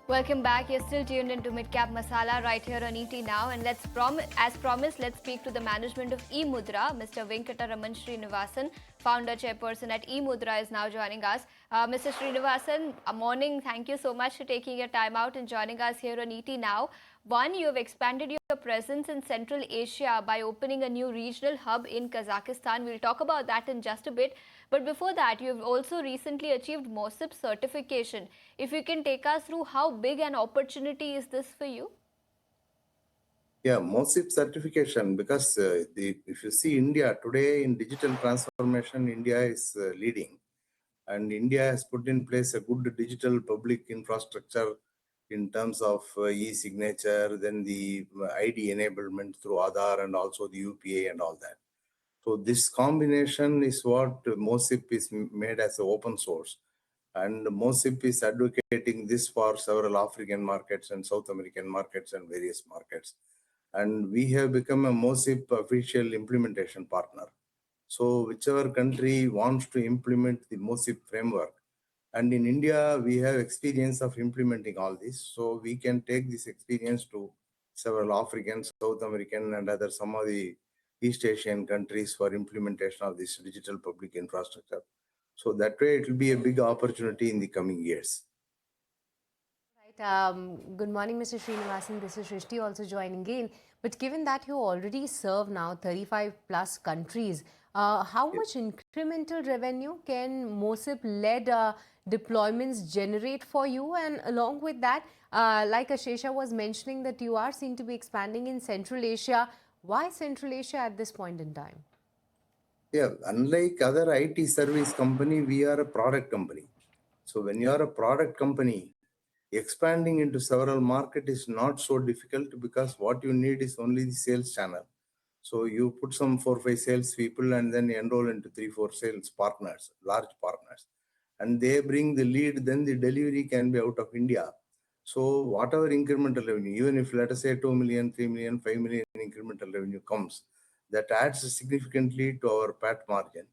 Welcome back. You're still tuned into Midcap Masala right here on ET Now. And as promised, let's speak to the management of eMudhra. Mr. Venkatraman Srinivasan, founder, chairperson at eMudhra, is now joining us. Mr. Srinivasan, morning. Thank you so much for taking your time out and joining us here on ET Now. One, you have expanded your presence in Central Asia by opening a new regional hub in Kazakhstan. We'll talk about that in just a bit. But before that, you have also recently achieved MOSIP certification. If you can take us through how big an opportunity is this for you? Yeah, MOSIP certification, because if you see India today in digital transformation, India is leading. And India has put in place a good digital public infrastructure in terms of e-signature, then the ID enablement through Aadhaar and also the UPA and all that. So this combination is what MOSIP is made as an open source. And MOSIP is advocating this for several African markets and South American markets and various markets. And we have become a MOSIP official implementation partner. So whichever country wants to implement the MOSIP framework, and in India, we have experience of implementing all this. So we can take this experience to several African, South American, and other some of the East Asian countries for implementation of this digital public infrastructure. So that way, it will be a big opportunity in the coming years. Good morning, Mr. Srinivasan. This is Shrishti also joining in. But given that you already serve now 35 plus countries, how much incremental revenue can MOSIP-led deployments generate for you? And along with that, like Ashesha was mentioning that you are seen to be expanding in Central Asia. Why Central Asia at this point in time? Yeah, unlike other IT service company, we are a product company. So when you are a product company, expanding into several markets is not so difficult because what you need is only the sales channel. So you put some 4-5 sales people and then enroll into 3-4 sales partners, large partners, and they bring the lead. Then the delivery can be out of India. So whatever incremental revenue, even if let us say 2 million, 3 million, 5 million incremental revenue comes, that adds significantly to our PAT margin.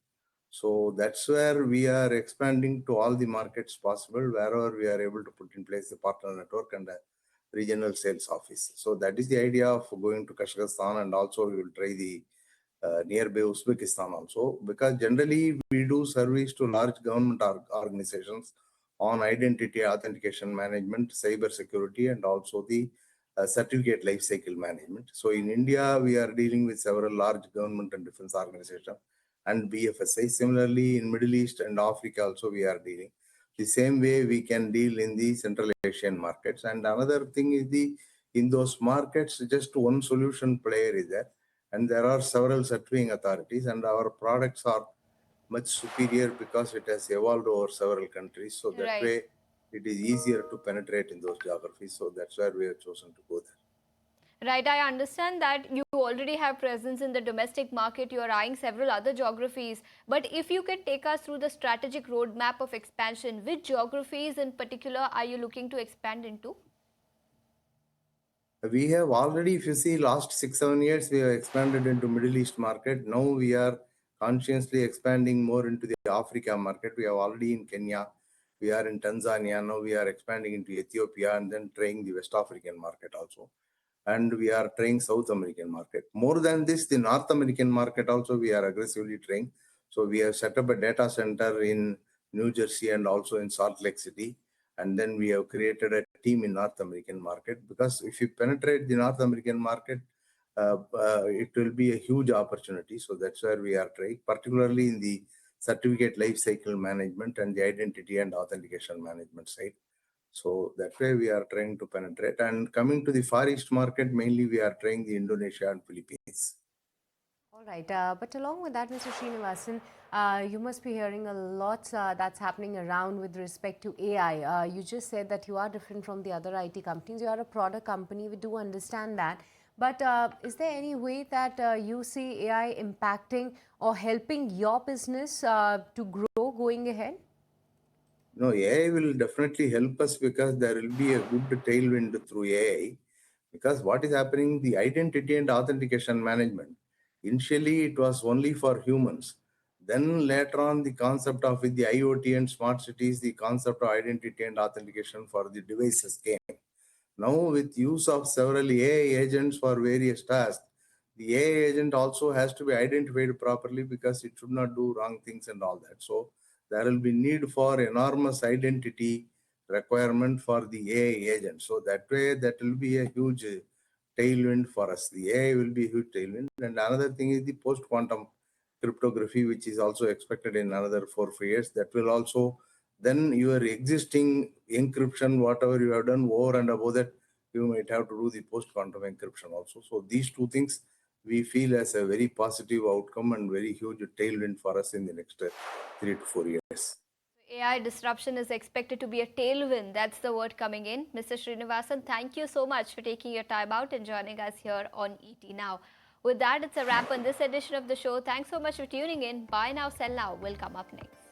So that's where we are expanding to all the markets possible, wherever we are able to put in place a partner network and a regional sales office. So that is the idea of going to Kazakhstan, and also we will try the nearby Uzbekistan also, because generally we do service to large government organizations on identity authentication management, cybersecurity, and also the certificate lifecycle management. So in India, we are dealing with several large government and defense organizations and BFSI. Similarly, in Middle East and Africa also we are dealing. The same way we can deal in the Central Asian markets. And another thing is in those markets, just one solution player is there. And there are several certifying authorities, and our products are much superior because it has evolved over several countries. So that way, it is easier to penetrate in those geographies. So that's where we have chosen to go there. Right, I understand that you already have presence in the domestic market, you are eyeing several other geographies. But if you could take us through the strategic roadmap of expansion, which geographies in particular are you looking to expand into? We have already, if you see, last 6-7 years, we have expanded into Middle East market. Now we are consciously expanding more into the Africa market. We are already in Kenya. We are in Tanzania. Now we are expanding into Ethiopia and then trying the West African market also. And we are trying South American market. More than this, the North American market also we are aggressively trying. So we have set up a data center in New Jersey and also in Salt Lake City. And then we have created a team in North American market, because if you penetrate the North American market, it will be a huge opportunity. So that's where we are trying, particularly in the certificate lifecycle management and the identity and authentication management side. So that way we are trying to penetrate. And coming to the Far East market, mainly we are trying the Indonesia and Philippines. All right, but along with that, Mr. Srinivasan, you must be hearing a lot that's happening around with respect to AI. You just said that you are different from the other IT companies. You are a product company. We do understand that. But is there any way that you see AI impacting or helping your business to grow going ahead? No, AI will definitely help us, because there will be a good tailwind through AI. Because what is happening, the identity and authentication management, initially it was only for humans. Then later on, the concept of with the IoT and smart cities, the concept of identity and authentication for the devices came. Now, with use of several AI agents for various tasks, the AI agent also has to be identified properly because it should not do wrong things and all that. So there will be need for enormous identity requirement for the AI agent. So that way, that will be a huge tailwind for us. The AI will be a huge tailwind. And another thing is the post-quantum cryptography, which is also expected in another 4 5 years. That will also, then your existing encryption, whatever you have done over and above that, you might have to do the post-quantum encryption also. So these two things we feel as a very positive outcome and very huge tailwind for us in the next 3 to 4 years. AI disruption is expected to be a tailwind. That's the word coming in. Mr. Srinivasan, thank you so much for taking your time out and joining us here on ET Now. With that, it's a wrap on this edition of the show. Thanks so much for tuning in. Buy now, sell now will come up next.